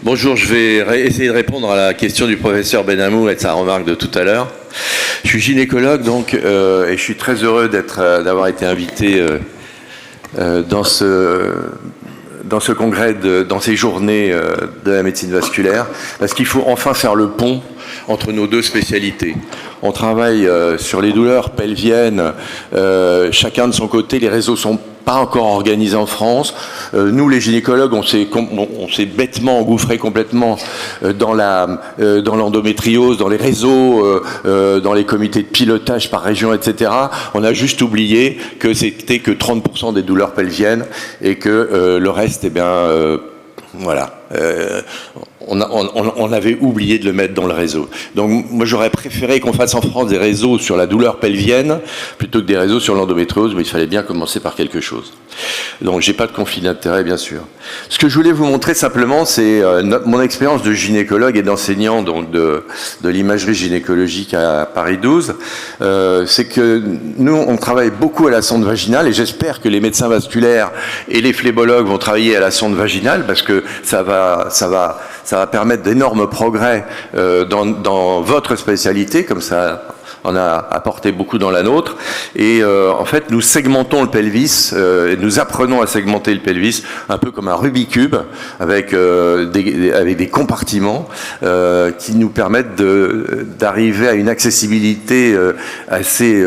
Bonjour, je vais essayer de répondre à la question du professeur Benamou et de sa remarque de tout à l'heure. Je suis gynécologue donc, et je suis très heureux d'avoir été invité dans ce congrès, dans ces journées de la médecine vasculaire, parce qu'il faut enfin faire le pont entre nos deux spécialités. On travaille sur les douleurs pelviennes, chacun de son côté. Les réseaux sont pas encore organisés en France. Nous, les gynécologues, on s'est bêtement engouffré complètement dans l'endométriose, dans les réseaux, dans les comités de pilotage par région, etc. On a juste oublié que c'était que 30% des douleurs pelviennes et que le reste, eh bien, voilà. On avait oublié de le mettre dans le réseau. Donc moi j'aurais préféré qu'on fasse en France des réseaux sur la douleur pelvienne plutôt que des réseaux sur l'endométriose, mais il fallait bien commencer par quelque chose. Donc j'ai pas de conflit d'intérêt bien sûr. Ce que je voulais vous montrer simplement, c'est mon expérience de gynécologue et d'enseignant donc de l'imagerie gynécologique à Paris 12. C'est que nous on travaille beaucoup à la sonde vaginale et j'espère que les médecins vasculaires et les phlébologues vont travailler à la sonde vaginale parce que ça va permettre d'énormes progrès dans votre spécialité, comme ça on a apporté beaucoup dans la nôtre. Et en fait, nous segmentons le pelvis, et nous apprenons à segmenter le pelvis un peu comme un Rubik's Cube, avec des compartiments qui nous permettent d'arriver à une accessibilité assez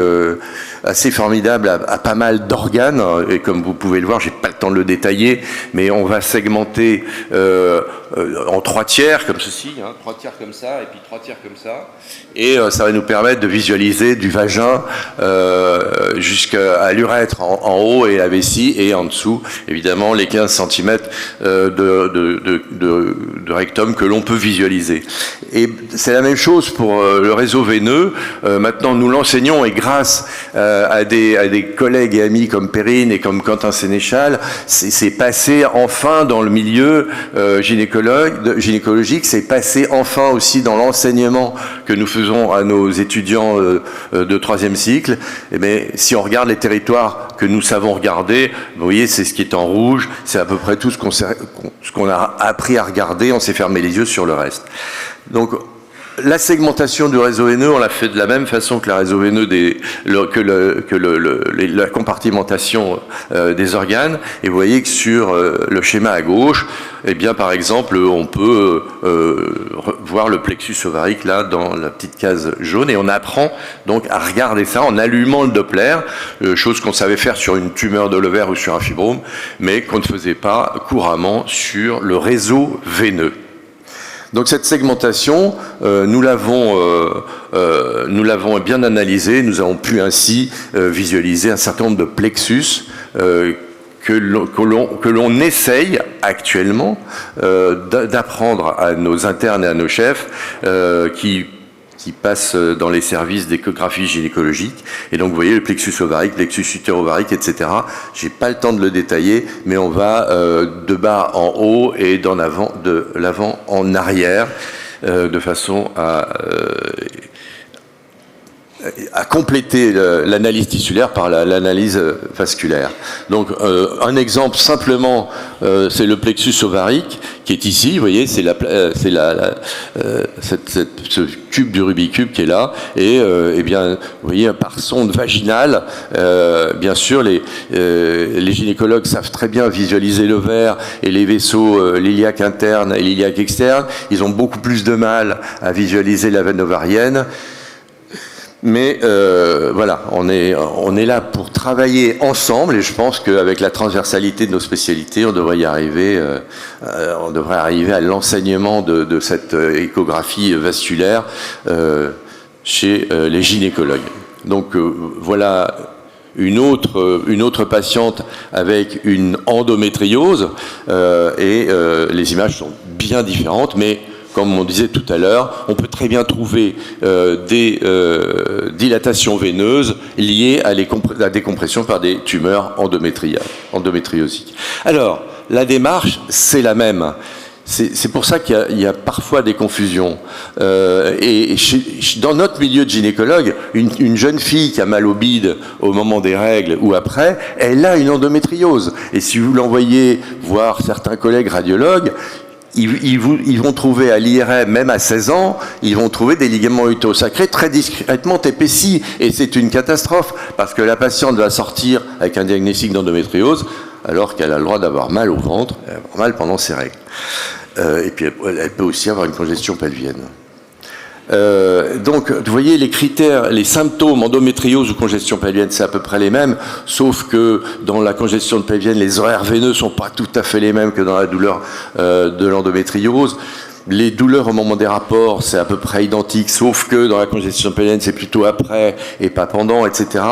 formidable à pas mal d'organes. Et comme vous pouvez le voir, j'ai pas le temps de le détailler, mais on va segmenter en 3 tiers comme ceci, 3 tiers comme ça, et puis 3 tiers comme ça. Et ça va nous permettre de visualiser du vagin jusqu'à l'urètre en haut et la vessie, et en dessous, évidemment, les 15 cm de rectum que l'on peut visualiser. Et c'est la même chose pour le réseau veineux. Maintenant, nous l'enseignons, et grâce à des collègues et amis comme Perrine et comme Quentin Sénéchal, c'est passé enfin dans le milieu gynécologique, c'est passé enfin aussi dans l'enseignement que nous faisons à nos étudiants de 3e cycle. Et bien, si on regarde les territoires que nous savons regarder, vous voyez, c'est ce qui est en rouge, c'est à peu près tout ce qu'on a appris à regarder, on s'est fermé les yeux sur le reste. Donc, la segmentation du réseau veineux, on l'a fait de la même façon que le réseau veineux, la compartimentation des organes. Et vous voyez que sur le schéma à gauche, eh bien, par exemple, on peut voir le plexus ovarique là dans la petite case jaune, et on apprend donc à regarder ça en allumant le Doppler, chose qu'on savait faire sur une tumeur de l'ovaire ou sur un fibrome, mais qu'on ne faisait pas couramment sur le réseau veineux. Donc cette segmentation, nous l'avons bien analysée. Nous avons pu ainsi visualiser un certain nombre de plexus que l'on essaye actuellement d'apprendre à nos internes et à nos chefs qui passent dans les services d'échographie gynécologique. Et donc vous voyez le plexus ovarique, plexus utéro-ovarique, etc. J'ai pas le temps de le détailler, mais on va de bas en haut et de l'avant en arrière, de façon à compléter l'analyse tissulaire par l'analyse vasculaire. Donc un exemple simplement, c'est le plexus ovarique qui est ici, vous voyez, c'est ce cube du Rubik's Cube qui est là, et eh bien, vous voyez, par sonde vaginale, bien sûr, les gynécologues savent très bien visualiser l'ovaire et les vaisseaux l'iliaque interne et l'iliaque externe. Ils ont beaucoup plus de mal à visualiser la veine ovarienne. Mais voilà, on est là pour travailler ensemble, et je pense qu'avec la transversalité de nos spécialités, on devrait y arriver. On devrait arriver à l'enseignement de cette échographie vasculaire chez les gynécologues. Donc voilà une autre patiente avec une endométriose, et les images sont bien différentes, mais comme on disait tout à l'heure, on peut très bien trouver des dilatations veineuses liées à la décompression par des tumeurs endométriosiques. Alors, la démarche, c'est la même. C'est pour ça qu'il y a parfois des confusions. Dans notre milieu de gynécologue, une jeune fille qui a mal au bide au moment des règles ou après, elle a une endométriose. Et si vous l'envoyez voir certains collègues radiologues, ils vont trouver à l'IRM, même à 16 ans, ils vont trouver des ligaments utérosacrés très discrètement épaissis. Et c'est une catastrophe, parce que la patiente va sortir avec un diagnostic d'endométriose, alors qu'elle a le droit d'avoir mal au ventre, avoir mal pendant ses règles. Et puis elle peut aussi avoir une congestion pelvienne. Donc, vous voyez, les critères, les symptômes endométriose ou congestion pelvienne, c'est à peu près les mêmes, sauf que dans la congestion pelvienne, les horaires veineux sont pas tout à fait les mêmes que dans la douleur de l'endométriose. Les douleurs au moment des rapports, c'est à peu près identique, sauf que dans la congestion pelvienne, c'est plutôt après et pas pendant, etc.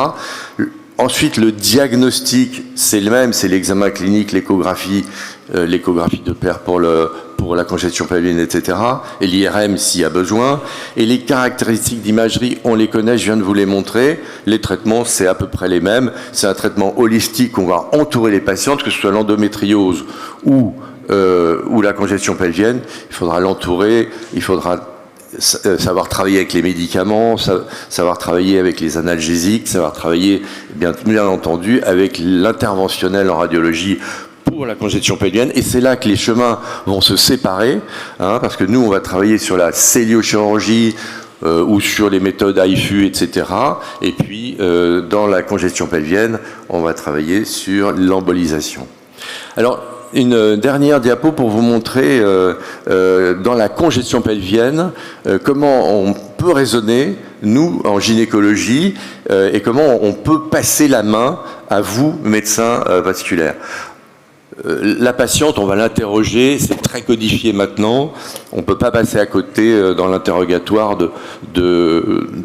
Ensuite, le diagnostic, c'est le même, c'est l'examen clinique, l'échographie de pair pour la congestion pelvienne, etc. Et l'IRM s'il y a besoin. Et les caractéristiques d'imagerie, on les connaît, je viens de vous les montrer. Les traitements, c'est à peu près les mêmes. C'est un traitement holistique, on va entourer les patientes, que ce soit l'endométriose ou la congestion pelvienne. Il faudra l'entourer, il faudra savoir travailler avec les médicaments, savoir travailler avec les analgésiques, savoir travailler, bien entendu, avec l'interventionnel en radiologie pour la congestion pelvienne. Et c'est là que les chemins vont se séparer, parce que nous, on va travailler sur la celliochirurgie ou sur les méthodes HIFU, etc. Et puis, dans la congestion pelvienne, on va travailler sur l'embolisation. Alors, une dernière diapo pour vous montrer dans la congestion pelvienne comment on peut raisonner, nous, en gynécologie, et comment on peut passer la main à vous, médecins vasculaires. La patiente, on va l'interroger, c'est très codifié maintenant, on ne peut pas passer à côté dans l'interrogatoire de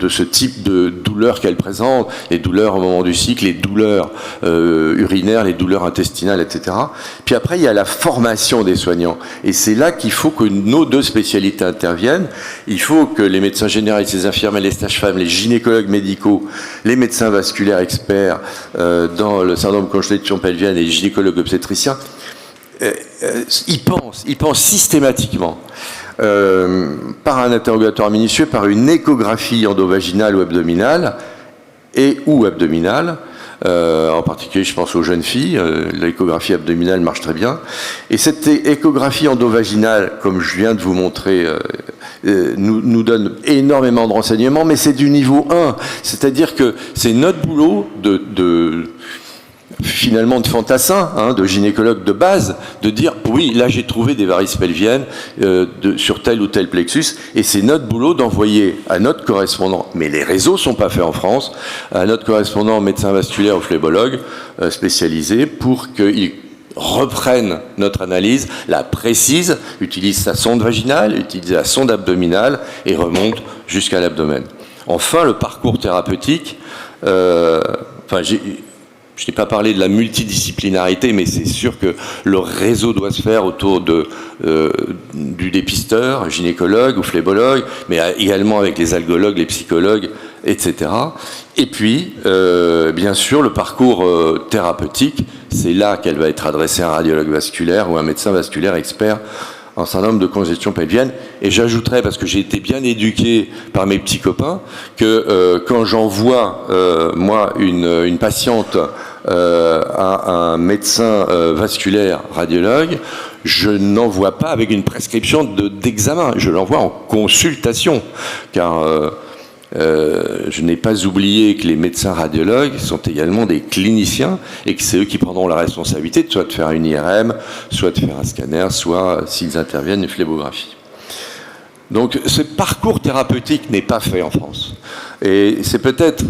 ce type de douleurs qu'elle présente, les douleurs au moment du cycle, les douleurs urinaires, les douleurs intestinales, etc. Puis après, il y a la formation des soignants. Et c'est là qu'il faut que nos deux spécialités interviennent. Il faut que les médecins généralistes, les infirmiers, les sages-femmes, les gynécologues médicaux, les médecins vasculaires experts dans le syndrome de congestion pelvienne et les gynécologues obstétriciens, ils pensent systématiquement par un interrogatoire minutieux, par une échographie endovaginale ou abdominale ou abdominale. En particulier, je pense aux jeunes filles, l'échographie abdominale marche très bien. Et cette échographie endovaginale, comme je viens de vous montrer, nous donne énormément de renseignements, mais c'est du niveau 1. C'est-à-dire que c'est notre boulot finalement de fantassin, de gynécologue de base, de dire oui, là j'ai trouvé des varices pelviennes sur tel ou tel plexus, et c'est notre boulot d'envoyer à notre correspondant, mais les réseaux sont pas faits en France, à notre correspondant médecin vasculaire ou phlébologue spécialisé pour qu'il reprenne notre analyse, la précise, utilise sa sonde vaginale, utilise la sonde abdominale et remonte jusqu'à l'abdomen. Enfin, le parcours thérapeutique, je n'ai pas parlé de la multidisciplinarité, mais c'est sûr que le réseau doit se faire autour du dépisteur, gynécologue ou phlébologue, mais également avec les algologues, les psychologues, etc. Et puis, bien sûr, le parcours thérapeutique, c'est là qu'elle va être adressée à un radiologue vasculaire ou un médecin vasculaire expert en syndrome de congestion pelvienne. Et j'ajouterais, parce que j'ai été bien éduqué par mes petits copains, que quand j'envoie, moi, une patiente à un médecin vasculaire radiologue, je n'envoie pas avec une prescription d'examen, je l'envoie en consultation, car je n'ai pas oublié que les médecins radiologues sont également des cliniciens et que c'est eux qui prendront la responsabilité soit de faire une IRM, soit de faire un scanner, soit, s'ils interviennent, une phlebographie. Donc ce parcours thérapeutique n'est pas fait en France. Et c'est peut-être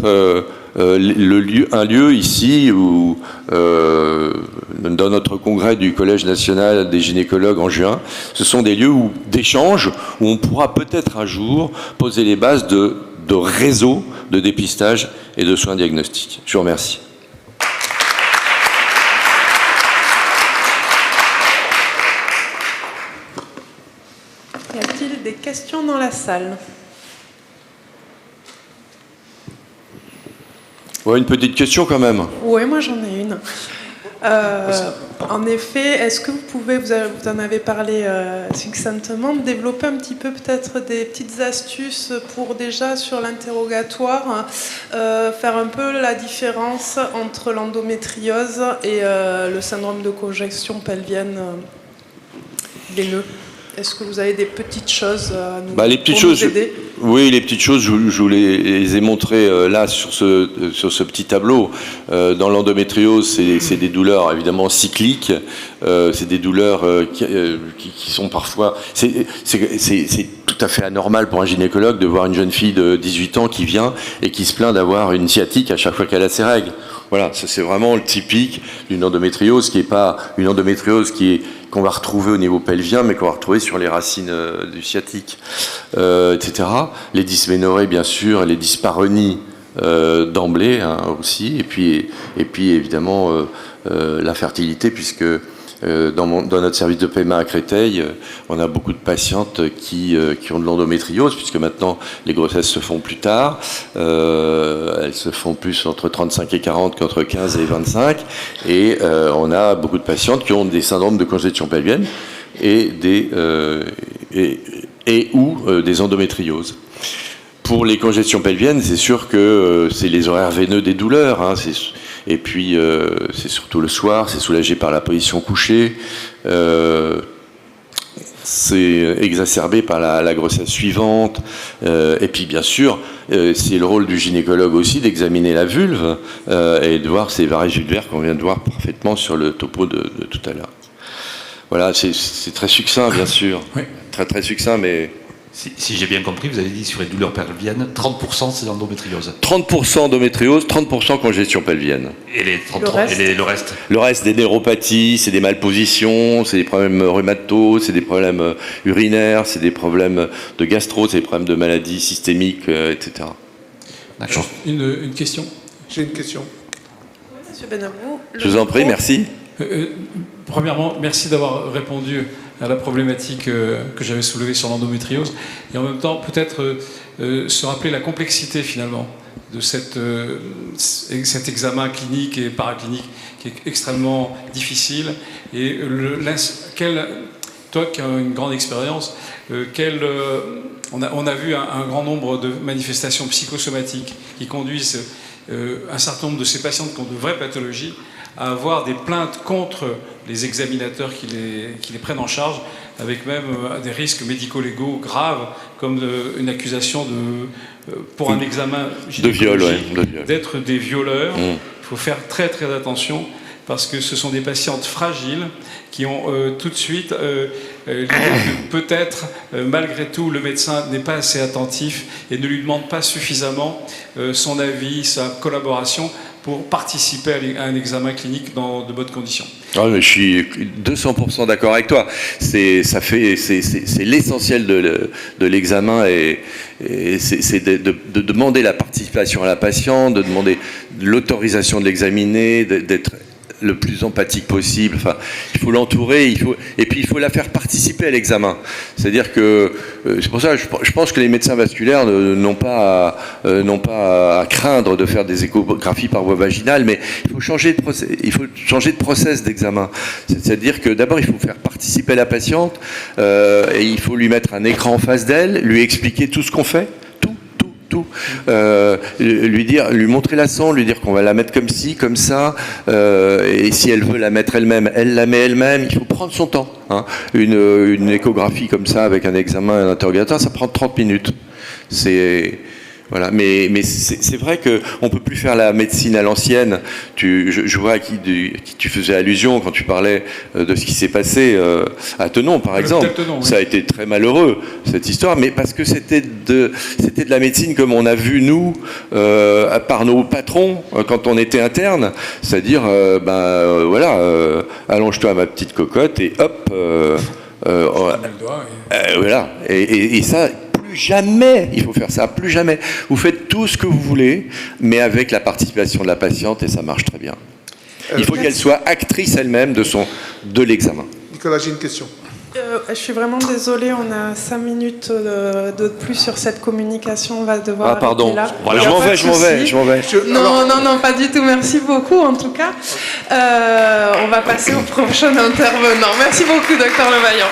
un lieu ici où, dans notre congrès du Collège national des gynécologues en juin, ce sont des lieux d'échange où on pourra peut-être un jour poser les bases de réseaux de dépistage et de soins diagnostiques. Je vous remercie. Y a-t-il des questions dans la salle ? Ouais, une petite question quand même. Oui, moi j'en ai une. En effet, est-ce que vous en avez parlé succinctement, développer un petit peu peut-être des petites astuces pour déjà sur l'interrogatoire, faire un peu la différence entre l'endométriose et le syndrome de congestion pelvienne veineux ? Est-ce que vous avez des petites choses à nous, les petites pour choses, nous aider? Oui, les petites choses, je vous les ai montrées là sur ce petit tableau. Dans l'endométriose, c'est des douleurs évidemment cycliques. C'est des douleurs qui sont parfois... C'est tout à fait anormal pour un gynécologue de voir une jeune fille de 18 ans qui vient et qui se plaint d'avoir une sciatique à chaque fois qu'elle a ses règles. Voilà, ça c'est vraiment le typique d'une endométriose qui n'est pas une endométriose qu'on va retrouver au niveau pelvien, mais qu'on va retrouver sur les racines du sciatique, etc. Les dysménorrhées, bien sûr, les dyspareunies d'emblée aussi, et puis évidemment l'infertilité, puisque dans notre service de PMA à Créteil, on a beaucoup de patientes qui ont de l'endométriose, puisque maintenant les grossesses se font plus tard. Elles se font plus entre 35 et 40 qu'entre 15 et 25. Et on a beaucoup de patientes qui ont des syndromes de congestion pelvienne et ou des endométrioses. Pour les congestions pelviennes, c'est sûr que c'est les horaires veineux des douleurs. Et puis, c'est surtout le soir, c'est soulagé par la position couchée. C'est exacerbé par la grossesse suivante. Et puis, bien sûr, c'est le rôle du gynécologue aussi d'examiner la vulve et de voir ces varices vulvaires qu'on vient de voir parfaitement sur le topo de tout à l'heure. Voilà, c'est très succinct, bien sûr. Oui. Très, très succinct, mais... Si j'ai bien compris, vous avez dit sur les douleurs pelviennes, 30% c'est l'endométriose. 30% endométriose, 30% congestion pelvienne. Et le reste? Le reste, des neuropathies, c'est des malpositions, c'est des problèmes rhumato, c'est des problèmes urinaires, c'est des problèmes de gastro, c'est des problèmes de maladies systémiques, etc. D'accord. Une question? J'ai une question. Monsieur Benamou. Je vous en prie, merci. Premièrement, merci d'avoir répondu à la problématique que j'avais soulevée sur l'endométriose. Et en même temps, peut-être se rappeler la complexité finalement de cet examen clinique et paraclinique qui est extrêmement difficile. Et toi qui as une grande expérience, on a vu un grand nombre de manifestations psychosomatiques qui conduisent un certain nombre de ces patientes qui ont de vraies pathologies à avoir des plaintes contre les examinateurs qui les prennent en charge, avec même des risques médico-légaux graves, comme une accusation pour un examen de viol, d'être des violeurs. Il faut faire très très attention, parce que ce sont des patientes fragiles qui ont tout de suite l'idée que peut-être, malgré tout, le médecin n'est pas assez attentif et ne lui demande pas suffisamment son avis, sa collaboration pour participer à un examen clinique dans de bonnes conditions. Ah, mais je suis 200% d'accord avec toi. C'est l'essentiel de l'examen, et c'est de demander la participation à la patiente, de demander l'autorisation de l'examiner, d'être le plus empathique possible. Enfin, il faut l'entourer, et puis il faut la faire participer à l'examen. C'est-à-dire que c'est pour ça que je pense que les médecins vasculaires n'ont pas à craindre de faire des échographies par voie vaginale, mais il faut changer de process d'examen. C'est-à-dire que d'abord il faut faire participer la patiente, et il faut lui mettre un écran en face d'elle, lui expliquer tout ce qu'on fait. Lui montrer la sonde, lui dire qu'on va la mettre comme ci, comme ça, et si elle veut la mettre elle-même, elle la met elle-même. Il faut prendre son temps. Une échographie comme ça, avec un examen et un interrogatoire, ça prend 30 minutes. Voilà. Mais c'est vrai qu'on ne peut plus faire la médecine à l'ancienne. Je vois à qui tu faisais allusion quand tu parlais de ce qui s'est passé à Tenon, par exemple. Tenon, oui. Ça a été très malheureux, cette histoire, mais parce que c'était de la médecine comme on a vu, nous, par nos patrons, quand on était interne. C'est-à-dire, voilà, allonge-toi à ma petite cocotte, et hop, voilà. Et ça... Plus jamais, il faut faire ça, plus jamais. Vous faites tout ce que vous voulez, mais avec la participation de la patiente, et ça marche très bien. Il faut qu'elle soit actrice elle-même de l'examen. Nicolas, j'ai une question. Je suis vraiment désolée, on a 5 minutes de plus sur cette communication, on va devoir pardon. là. Voilà. Je m'en vais. Non, pas du tout, merci beaucoup en tout cas. On va passer au prochain intervenant. Merci beaucoup, Dr Levaillant.